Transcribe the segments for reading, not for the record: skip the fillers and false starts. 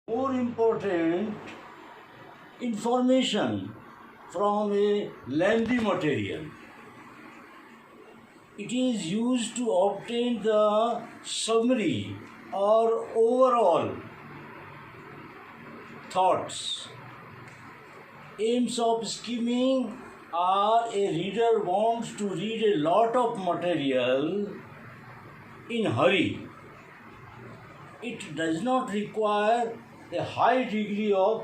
more important information from a lengthy material. It is used to obtain the summary or overall thoughts. Aims of skimming are a reader wants to read a lot of material in hurry. It does not require a high degree of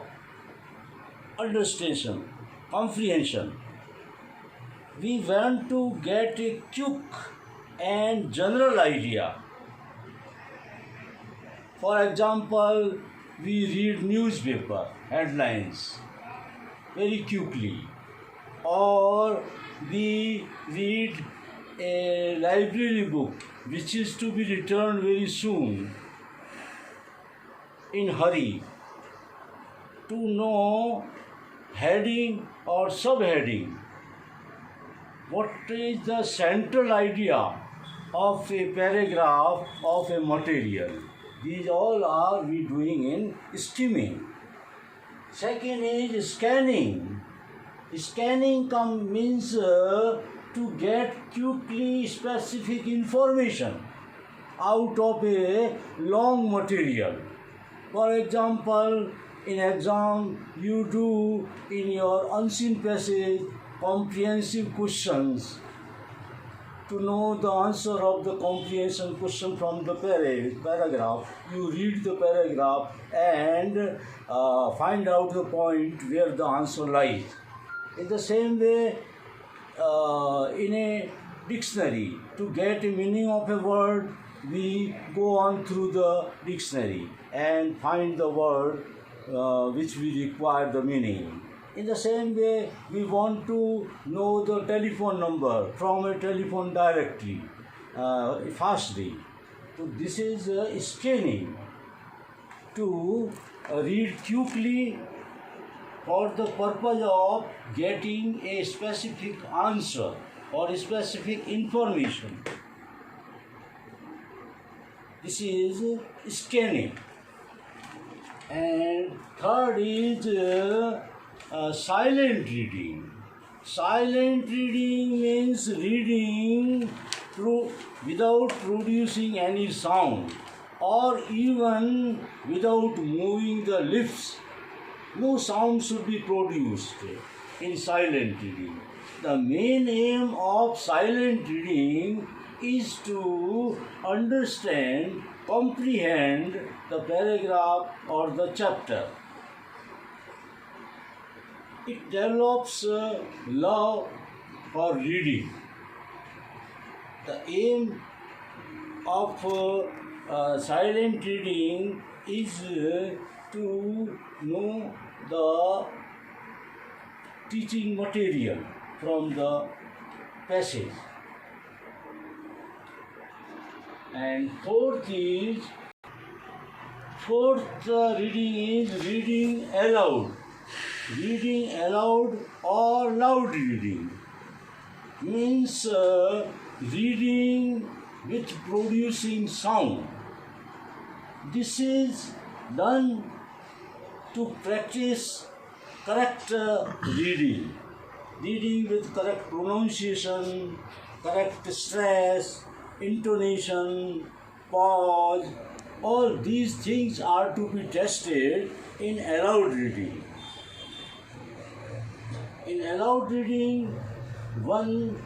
understanding, comprehension. We want to get a quick and general idea. For example, we read newspaper headlines very quickly, or we read a library book which is to be returned very soon in hurry to know heading or subheading. What is the central idea of a paragraph of a material? These all are we doing in skimming. Second is scanning. Scanning means to get quickly specific information out of a long material. For example, in exam you do in your unseen passage comprehensive questions. To know the answer of the comprehension question from the paragraph, you read the paragraph and find out the point where the answer lies. In the same way, in a dictionary, to get a meaning of a word, we go on through the dictionary and find the word which we require the meaning. In the same way, we want to know the telephone number from a telephone directory fastly. So this is scanning, to read quickly for the purpose of getting a specific answer or a specific information. This is scanning. And third is silent reading. Silent reading means reading without producing any sound or even without moving the lips. No sound should be produced in silent reading. The main aim of silent reading is to understand, comprehend the paragraph or the chapter. It develops love for reading. The aim of silent reading is to know the teaching material from the passage. And fourth reading is reading aloud. Reading aloud or loud reading means reading with producing sound. This is done to practice correct reading with correct pronunciation, correct stress, intonation, pause. All these things are to be tested in aloud reading. In aloud reading, one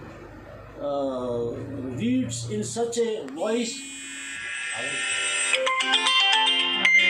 reads in such a voice